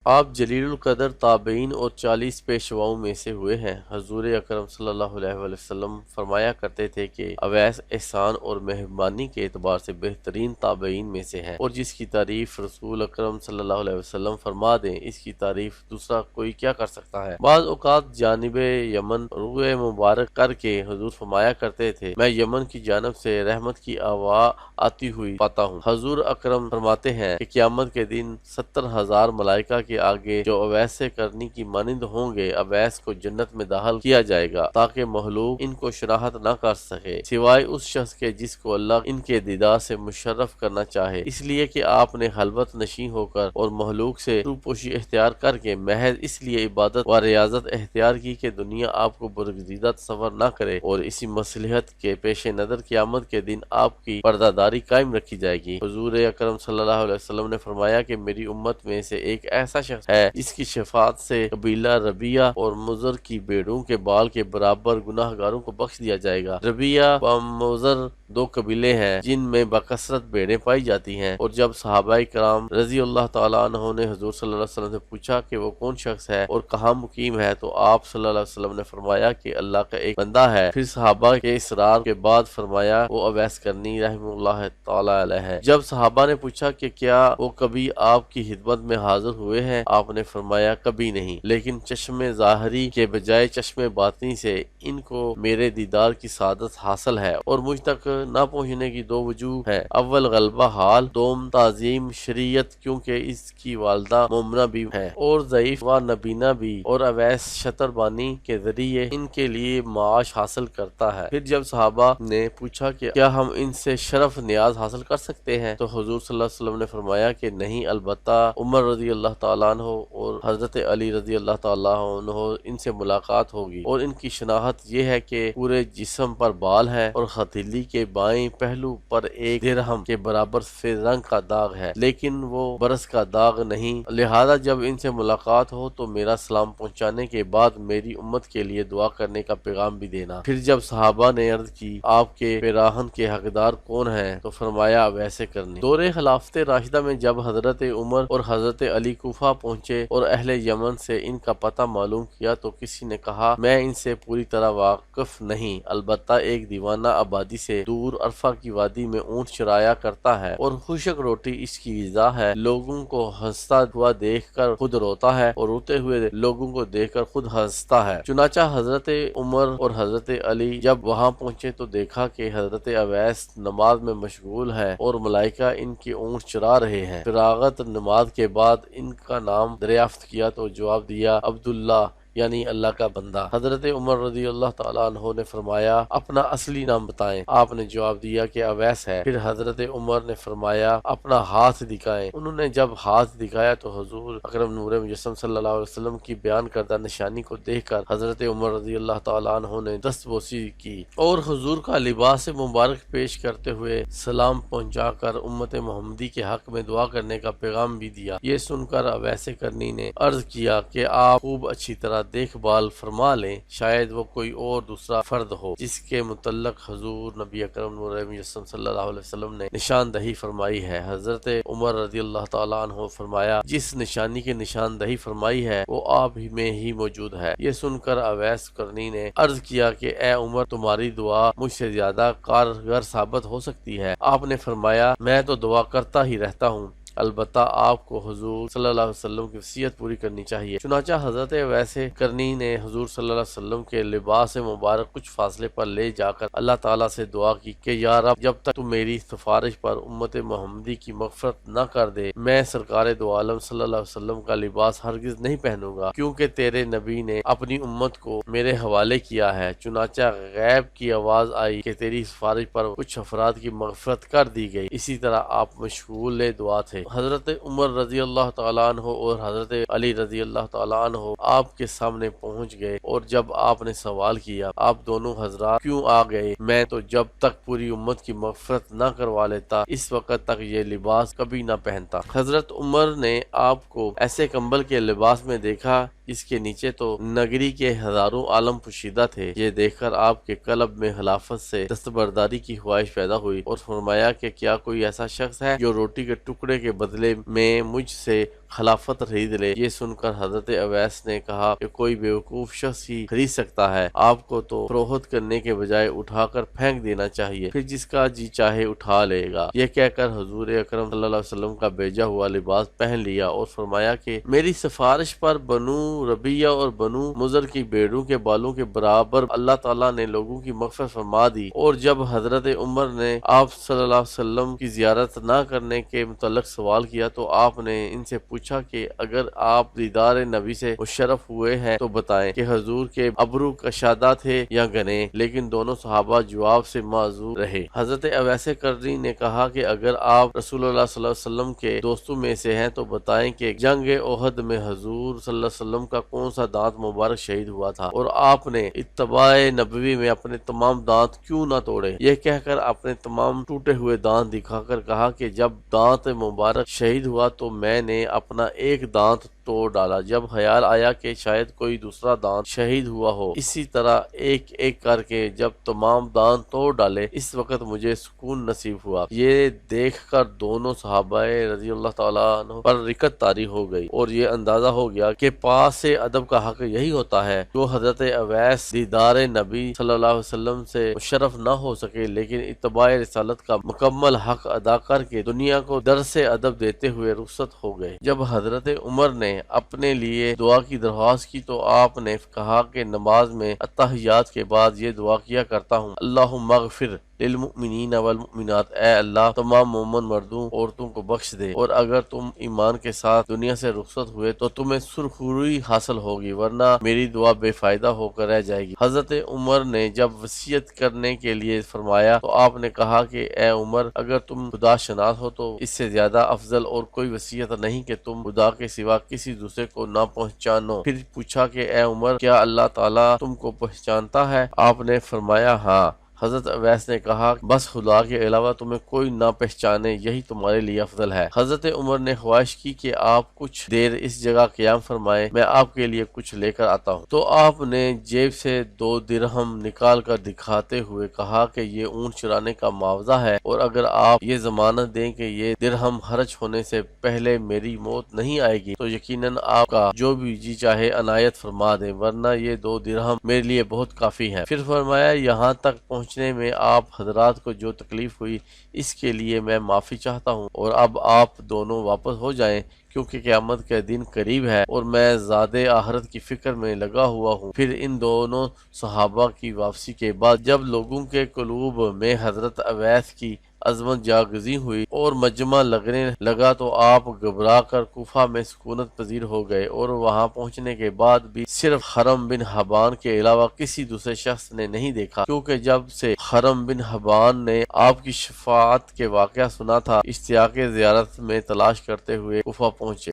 آپ جلیل القدر تابعین اور 40 پیشواؤں میں سے ہوئے ہیں۔ حضور اکرم صلی اللہ علیہ وسلم فرمایا کرتے تھے کہ اویس احسان اور مہربانی کے اعتبار سے بہترین تابعین میں سے ہیں، اور جس کی تعریف رسول اکرم صلی اللہ علیہ وسلم فرما دیں، اس کی تعریف دوسرا کوئی کیا کر سکتا ہے۔ بعض اوقات جانب یمن روئے مبارک کر کے حضور فرمایا کرتے تھے، میں یمن کی جانب سے رحمت کی ہوا آتی ہوئی پاتا ہوں۔ حضور اکرم فرماتے ہیں کہ قیامت کے دن 70,000 ملائکہ کے آگے جو اویس سے کرنی کی مانند ہوں گے، اویس کو جنت میں داخل کیا جائے گا تاکہ مخلوق ان کو شناخت نہ کر سکے سوائے اس شخص کے جس کو اللہ ان کے دیدار سے مشرف کرنا چاہے، اس لیے کہ آپ نے خلوت نشین ہو کر اور مخلوق سے روپوشی اختیار کر کے محض اس لیے عبادت و ریاضت اختیار کی کہ دنیا آپ کو برگزیدہ تصور نہ کرے، اور اسی مصلحت کے پیش نظر قیامت کے دن آپ کی پردہ داری قائم رکھی جائے گی۔ حضور اکرم صلی اللہ علیہ وسلم نے فرمایا کہ میری امت میں سے ایک ایسا شخص ہے جس کی شفاعت سے قبیلہ ربیہ اور مضر کی بھیڑوں کے بال کے برابر گناہ گاروں کو بخش دیا جائے گا۔ ربیہ و مضر دو قبیلے ہیں جن میں بکثرت بھیڑیں پائی جاتی ہیں، اور جب صحابہ کرام رضی اللہ تعالیٰ عنہ نے حضور صلی اللہ علیہ وسلم سے پوچھا کہ وہ کون شخص ہے اور کہاں مقیم ہے، تو آپ صلی اللہ علیہ وسلم نے فرمایا کہ اللہ کا ایک بندہ ہے۔ پھر صحابہ کے اصرار کے بعد فرمایا وہ اویس کرنی رحمہ اللہ تعالیٰ علیہ ہے۔ جب صحابہ نے پوچھا کہ کیا وہ کبھی آپ کی خدمت میں حاضر ہوئے ہیں، آپ نے فرمایا کبھی نہیں، لیکن چشم ظاہری کے بجائے چشم باطنی سے ان کو میرے دیدار کی سعادت حاصل ہے، اور مجھ تک نہ پہنچنے کی دو وجوہ ہیں، اول غلبہ حال، دوم تعظیم شریعت کیونکہ اس کی والدہ مومنہ بھی ہے اور ضعیف و نبینہ بھی، اور اویس شتربانی کے ذریعے ان کے لیے معاش حاصل کرتا ہے۔ پھر جب صحابہ نے پوچھا کہ کیا ہم ان سے شرف نیاز حاصل کر سکتے ہیں، تو حضور صلی اللہ علیہ وسلم نے فرمایا کہ نہیں، البتہ عمر رضی اللہ تعالیٰ عنہ اور حضرت علی رضی اللہ تعالیٰ عنہ ان سے ملاقات ہوگی، اور ان کی شناخت یہ ہے کہ پورے جسم پر بال ہے اور ہتھیلی کے بائیں پہلو پر ایک درہم کے برابر سفید رنگ کا داغ ہے، لیکن وہ برس کا داغ نہیں، لہذا جب ان سے ملاقات ہو تو میرا سلام پہنچانے کے بعد میری امت کے لیے دعا کرنے کا پیغام بھی دینا۔ پھر جب صحابہ نے عرض کی آپ کے پیراہن کے حقدار کون ہیں، تو فرمایا ویسے کرنی۔ دور خلافت راشدہ میں جب حضرت عمر اور حضرت علی کوفہ پہنچے اور اہل یمن سے ان کا پتہ معلوم کیا، تو کسی نے کہا میں ان سے پوری طرح واقف نہیں، البتہ ایک دیوانہ آبادی سے دور عرفہ کی وادی میں اونٹ چرایا کرتا ہے اور خشک روٹی اس کی غذا ہے، لوگوں کو ہنستا ہوا دیکھ کر خود روتا ہے اور روتے ہوئے لوگوں کو دیکھ کر خود ہنستا ہے۔ چنانچہ حضرت عمر اور حضرت علی جب وہاں پہنچے تو دیکھا کہ حضرت اویس نماز میں مشغول ہے اور ملائکہ ان کے اونٹ چرا رہے ہیں۔ فراغت نماز کے بعد ان کا نام دریافت کیا تو جواب دیا عبداللہ، یعنی اللہ کا بندہ۔ حضرت عمر رضی اللہ تعالیٰ عنہ نے فرمایا اپنا اصلی نام بتائیں، آپ نے جواب دیا کہ اویس ہے۔ پھر حضرت عمر نے فرمایا اپنا ہاتھ دکھائیں، انہوں نے جب ہاتھ دکھایا تو حضور اکرم نور مجسم صلی اللہ علیہ وسلم کی بیان کردہ نشانی کو دیکھ کر حضرت عمر رضی اللہ تعالیٰ عنہ نے دست بوسی کی اور حضور کا لباس مبارک پیش کرتے ہوئے سلام پہنچا کر امت محمدی کے حق میں دعا کرنے کا پیغام بھی دیا۔ یہ سن کر اویس کرنی نے عرض کیا کہ آپ خوب اچھی طرح دیکھ بھال فرما لیں، شاید وہ کوئی اور دوسرا فرد ہو جس کے متعلق حضور نبی اکرم نور مجسم صلی اللہ علیہ وسلم نے نشاندہی فرمائی ہے۔ حضرت عمر رضی اللہ تعالیٰ عنہ فرمایا جس نشانی کی نشاندہی فرمائی ہے وہ آپ میں ہی موجود ہے۔ یہ سن کر اویس کرنی نے عرض کیا کہ اے عمر، تمہاری دعا مجھ سے زیادہ کارگر ثابت ہو سکتی ہے۔ آپ نے فرمایا میں تو دعا کرتا ہی رہتا ہوں، البتہ آپ کو حضور صلی اللہ علیہ وسلم کی وصیت پوری کرنی چاہیے۔ چنانچہ حضرت اویس کرنی نے حضور صلی اللہ علیہ وسلم کے لباس مبارک کچھ فاصلے پر لے جا کر اللہ تعالیٰ سے دعا کی کہ یا رب، جب تک تو میری سفارش پر امت محمدی کی مغفرت نہ کر دے، میں سرکار دو عالم صلی اللہ علیہ وسلم کا لباس ہرگز نہیں پہنوں گا، کیونکہ تیرے نبی نے اپنی امت کو میرے حوالے کیا ہے۔ چنانچہ غیب کی آواز آئی کہ تیری سفارش پر کچھ افراد کی مغفرت کر دی گئی، اسی طرح آپ مشغول دعا تھے۔ حضرت عمر رضی اللہ تعالیٰ عنہ اور حضرت علی رضی اللہ تعالیٰ عنہ آپ کے سامنے پہنچ گئے، اور جب آپ نے سوال کیا آپ دونوں حضرات کیوں آ گئے، میں تو جب تک پوری امت کی مغفرت نہ کروا لیتا اس وقت تک یہ لباس کبھی نہ پہنتا۔ حضرت عمر نے آپ کو ایسے کمبل کے لباس میں دیکھا اس کے نیچے تو نگری کے ہزاروں عالم پوشیدہ تھے۔ یہ دیکھ کر آپ کے قلب میں خلافت سے دستبرداری کی خواہش پیدا ہوئی اور فرمایا کہ کیا کوئی ایسا شخص ہے جو روٹی کے ٹکڑے کے بدلے میں مجھ سے خلافت خرید لے۔ یہ سن کر حضرت اویس نے کہا کہ کوئی بیوقوف شخص ہی خرید سکتا ہے، آپ کو تو فروخت کرنے کے بجائے اٹھا کر پھینک دینا چاہیے، پھر جس کا جی چاہے اٹھا لے گا۔ یہ کہہ کر حضور اکرم صلی اللہ علیہ وسلم کا بھیجا ہوا لباس پہن لیا اور فرمایا کہ میری سفارش پر بنو ربیہ اور بنو مضر کی بھیڑوں کے بالوں کے برابر اللہ تعالیٰ نے لوگوں کی مغفرت فرما دی۔ اور جب حضرت عمر نے آپ صلی اللہ علیہ وسلم کی زیارت نہ کرنے کے متعلق سوال کیا تو آپ نے ان سے پوچھا کہ اگر آپ دیدار نبی سے مشرف ہوئے ہیں تو بتائیں کہ حضور کے ابرو کشادہ تھے یا گھنے، لیکن دونوں صحابہ جواب سے معذور رہے۔ حضرت اویس قرنی نے کہا کہ اگر آپ رسول اللہ صلی اللہ علیہ وسلم کے دوستوں میں سے ہیں تو بتائیں کہ جنگ احد میں حضور صلی اللہ علیہ وسلم کا کون سا دانت مبارک شہید ہوا تھا اور آپ نے اتباع نبوی میں اپنے تمام دانت کیوں نہ توڑے؟ یہ کہہ کر اپنے تمام ٹوٹے ہوئے دانت دکھا کر کہا کہ جب دانت مبارک شہید ہوا تو میں نے اپنا ایک دانت توڑ ڈالا، جب خیال آیا کہ شاید کوئی دوسرا دانت شہید ہوا ہو، اسی طرح ایک ایک کر کے جب تمام دانت توڑ ڈالے، اس وقت مجھے سکون نصیب ہوا۔ یہ دیکھ کر دونوں صحابہ رضی اللہ تعالیٰ عنہ پر رکت طاری ہو گئی اور یہ اندازہ ہو گیا کہ پاس سے ادب کا حق یہی ہوتا ہے۔ جو حضرت اویس دیدار نبی صلی اللہ علیہ وسلم سے مشرف نہ ہو سکے لیکن اتباع رسالت کا مکمل حق ادا کر کے دنیا کو درس ادب دیتے ہوئے رخصت ہو گئے۔ جب حضرت عمر نے اپنے لیے دعا کی درخواست کی تو آپ نے کہا کہ نماز میں اتحیات کے بعد یہ دعا کیا کرتا ہوں، اللہم اغفر للمؤمنین والمؤمنات، اے اللہ تمام مومن مردوں عورتوں کو بخش دے، اور اگر تم ایمان کے ساتھ دنیا سے رخصت ہوئے تو تمہیں سرخروئی حاصل ہوگی ورنہ میری دعا بے فائدہ ہو کر رہ جائے گی۔ حضرت عمر نے جب وصیت کرنے کے لیے فرمایا تو آپ نے کہا کہ اے عمر، اگر تم خدا شناس ہو تو اس سے زیادہ افضل اور کوئی وصیت نہیں کہ تم خدا کے سوا کسی دوسرے کو نہ پہچانو۔ پھر پوچھا کہ اے عمر، کیا اللہ تعالیٰ تم کو پہچانتا ہے؟ آپ نے فرمایا ہاں۔ حضرت اویس نے کہا بس خدا کے علاوہ تمہیں کوئی نہ پہچانے، یہی تمہارے لیے افضل ہے۔ حضرت عمر نے خواہش کی کہ آپ کچھ دیر اس جگہ قیام فرمائیں، میں آپ کے لیے کچھ لے کر آتا ہوں۔ تو آپ نے جیب سے 2 درہم نکال کر دکھاتے ہوئے کہا کہ یہ اونٹ چرانے کا معاوضہ ہے، اور اگر آپ یہ ضمانت دیں کہ یہ درہم خرچ ہونے سے پہلے میری موت نہیں آئے گی تو یقیناً آپ کا جو بھی جی چاہے عنایت فرما دیں، ورنہ یہ 2 درہم میرے لیے بہت کافی ہے۔ پھر فرمایا یہاں تک پہنچنے میں آپ حضرات کو جو تکلیف ہوئی اس کے لیے میں معافی چاہتا ہوں، اور اب آپ دونوں واپس ہو جائیں کیونکہ قیامت کا دن قریب ہے اور میں زاد آخرت کی فکر میں لگا ہوا ہوں۔ پھر ان دونوں صحابہ کی واپسی کے بعد جب لوگوں کے قلوب میں حضرت اویس کی عظمت جاگزی ہوئی اور مجمع لگنے لگا تو آپ گھبرا کر کوفہ میں سکونت پذیر ہو گئے، اور وہاں پہنچنے کے بعد بھی صرف خرم بن حبان کے علاوہ کسی دوسرے شخص نے نہیں دیکھا، کیونکہ جب سے خرم بن حبان نے آپ کی شفاعت کے واقعہ سنا تھا اشتیاق زیارت میں تلاش کرتے ہوئے کوفہ پہنچے۔